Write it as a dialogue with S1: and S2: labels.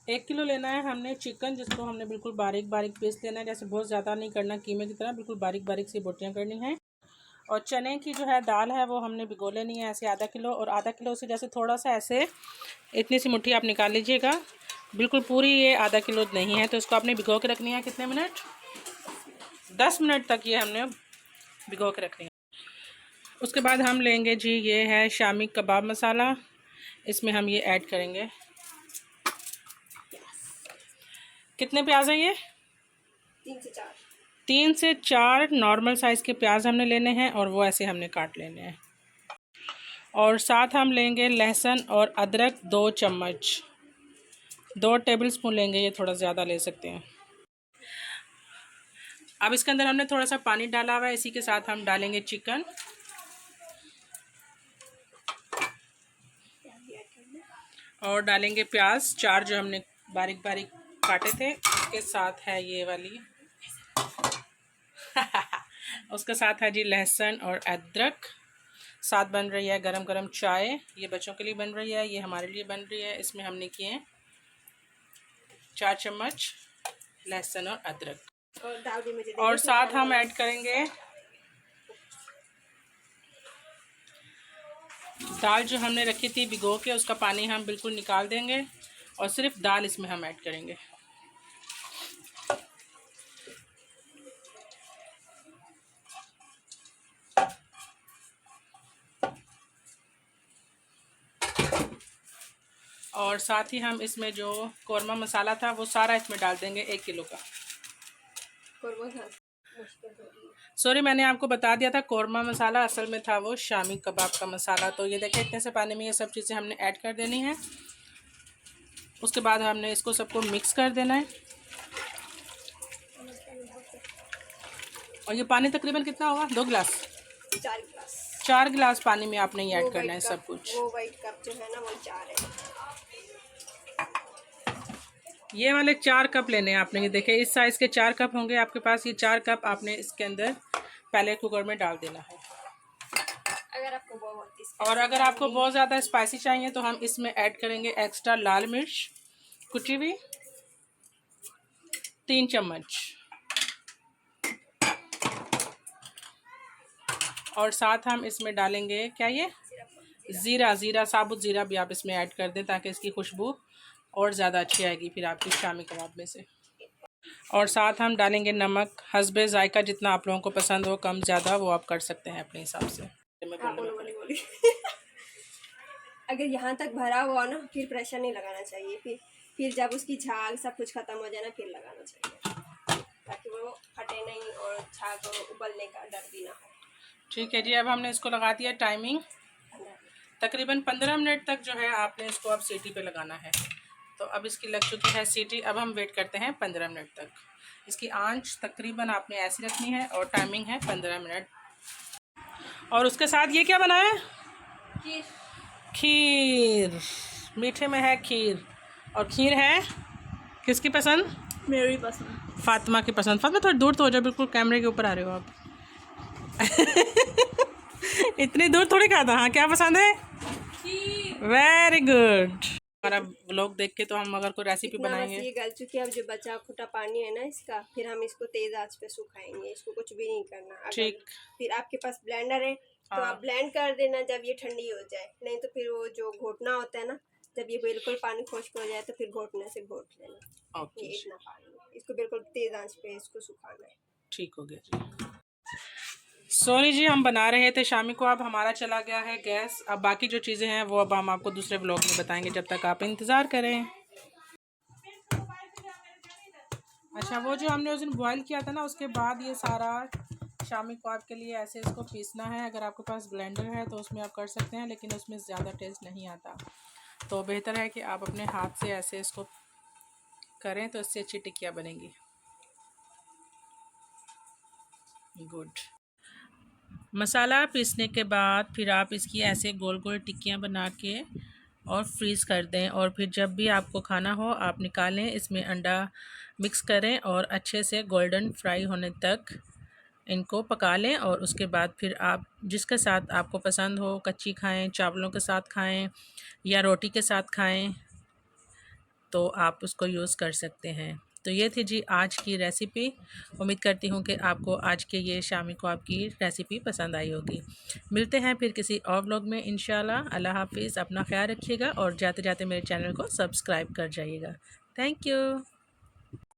S1: 1 kilo लेना है हमने चिकन, जिसको हमने बिल्कुल बारीक बारीक पीस लेना है। जैसे बहुत ज़्यादा नहीं करना कीमे की तरह, बिल्कुल बारीक बारीक सी बोटियाँ करनी हैं। और चने की जो है दाल है वो हमने भिगो लेनी है ऐसे आधा किलो, और आधा किलो से जैसे थोड़ा सा ऐसे इतनी सी मुट्ठी आप निकाल लीजिएगा। बिल्कुल पूरी ये आधा किलो नहीं है, तो इसको आपने भिगो के रखनी है कितने मिनट, 10 मिनट तक ये हमने भिगो के रखनी है। उसके बाद हम लेंगे जी, ये है शामी कबाब मसाला, इसमें हम ये ऐड करेंगे। कितने प्याज हैं ये? 3 से 4 नॉर्मल साइज़ के प्याज हमने लेने हैं, और वो ऐसे हमने काट लेने हैं। और साथ हम लेंगे लहसुन और अदरक 2 चम्मच, 2 टेबल स्पून लेंगे, ये थोड़ा ज़्यादा ले सकते हैं। अब इसके अंदर हमने थोड़ा सा पानी डाला हुआ है, इसी के साथ हम डालेंगे चिकन, और डालेंगे प्याज 4 जो हमने बारीक बारीक काटे थे, उसके साथ है ये वाली उसके साथ है जी लहसुन और अदरक। साथ बन रही है गरम गरम चाय, ये बच्चों के लिए बन रही है, ये हमारे लिए बन रही है। इसमें हमने किए 4 चम्मच लहसुन और अदरक, और साथ हम ऐड करेंगे दाल जो हमने रखी थी भिगो के, उसका पानी हम बिल्कुल निकाल देंगे, और सिर्फ दाल इसमें हम ऐड करेंगे। और साथ ही हम इसमें जो कौरमा मसाला था वो सारा इसमें डाल देंगे, 1 किलो का। सॉरी, मैंने आपको बता दिया था कौरमा मसाला, असल में था वो शामी कबाब का मसाला। तो ये देखिए इतने से पानी में ये सब चीज़ें हमने ऐड कर देनी है। उसके बाद हमने इसको सबको मिक्स कर देना है। और ये पानी तकरीबन कितना होगा? 2 गिलास, 4 गिलास पानी में आपने ये ऐड करना है सब कुछ।
S2: वो वाइट कप जो है ना, वो 4 है।
S1: ये वाले 4 कप लेने हैं आपने। ये देखें इस साइज़ के 4 कप होंगे आपके पास। ये 4 कप आपने इसके अंदर पहले कुकर में डाल देना है। और अगर आपको बहुत ज़्यादा स्पाइसी चाहिए तो हम इसमें ऐड करेंगे एक्स्ट्रा लाल मिर्च कुटी हुई 3 चम्मच, और साथ हम इसमें डालेंगे क्या, ये ज़ीरा साबुत ज़ीरा भी आप इसमें ऐड कर दें, ताकि इसकी खुशबू और ज़्यादा अच्छी आएगी फिर आपकी शामी कबाब में से। और साथ हम डालेंगे नमक हस्बे जायका, जितना आप लोगों को पसंद हो, कम ज़्यादा वो आप कर सकते हैं अपने हिसाब से।
S2: अगर यहाँ तक भरा हुआ ना, फिर प्रेशर नहीं लगाना चाहिए। फिर जब उसकी झाग सब कुछ खत्म हो जाए ना, फिर लगाना चाहिए, ताकि वो फटे नहीं और झाग उबलने का डर भी ना हो।
S1: ठीक है जी, अब हमने इसको लगा दिया टाइमिंग, तकरीबन 15 मिनट तक जो है आपने इसको अब सीटी पे लगाना है। तो अब इसकी लग चुकी है सीटी। अब हम वेट करते हैं 15 मिनट तक। इसकी आंच तकरीबन आपने ऐसी रखनी है, और टाइमिंग है 15 मिनट। और उसके साथ ये क्या बना है? खीर। मीठे में है खीर, और खीर है किसकी पसंद?
S2: मेरी पसंद,
S1: फातिमा की पसंद। फातिमा थोड़ी दूर तो हो जाए, बिल्कुल कैमरे के ऊपर आ रहे हो आप। इतनी दूर थोड़ी कहा था। हाँ, क्या पसंद है? Very good. हमारा व्लॉग देख के तो हम अगर कोई रेसिपी बनाएंगे।
S2: ये गल चुकी है। अब जो बचा खुटा पानी है ना इसका, फिर हम इसको तेज आंच पे सुखाएंगे। इसको कुछ भी नहीं करना।
S1: ठीक।
S2: फिर आपके पास ब्लेंडर है तो आप ब्लेंड कर देना जब ये ठंडी हो जाए। नहीं तो फिर वो जो घोटना होता है ना, जब ये बिल्कुल पानी खुश्क हो जाए तो फिर घोटने से घोट लेना।
S1: ओके,
S2: ये इतना पानी, इसको बिल्कुल तेज आंच पे इसको सुखाना है।
S1: ठीक हो गया जी। सॉरी जी, हम बना रहे थे शामी को, अब हमारा चला गया है गैस। अब बाकी जो चीज़ें हैं वो अब हम आपको दूसरे व्लॉग में बताएंगे, जब तक आप इंतज़ार करें। अच्छा, वो जो हमने उस दिन बॉईल किया था ना, उसके बाद ये सारा शामी कबाब के लिए ऐसे इसको पीसना है। अगर आपके पास ब्लेंडर है तो उसमें आप कर सकते हैं, लेकिन उसमें ज़्यादा टेस्ट नहीं आता। तो बेहतर है कि आप अपने हाथ से ऐसे इसको करें, तो इससे अच्छी टिक्कियाँ बनेंगी। गुड। मसाला पीसने के बाद फिर आप इसकी ऐसे गोल गोल टिक्कियाँ बना के और फ्रीज़ कर दें, और फिर जब भी आपको खाना हो आप निकालें, इसमें अंडा मिक्स करें और अच्छे से गोल्डन फ्राई होने तक इनको पका लें। और उसके बाद फिर आप जिसके साथ आपको पसंद हो, कच्ची खाएं, चावलों के साथ खाएं, या रोटी के साथ खाएं, तो आप उसको यूज़ कर सकते हैं। तो ये थी जी आज की रेसिपी। उम्मीद करती हूँ कि आपको आज के ये शामी को आपकी रेसिपी पसंद आई होगी। मिलते हैं फिर किसी और व्लॉग में इंशाल्लाह। अल्लाह हाफिज़। अपना ख्याल रखिएगा और जाते जाते मेरे चैनल को सब्सक्राइब कर जाइएगा। Thank you.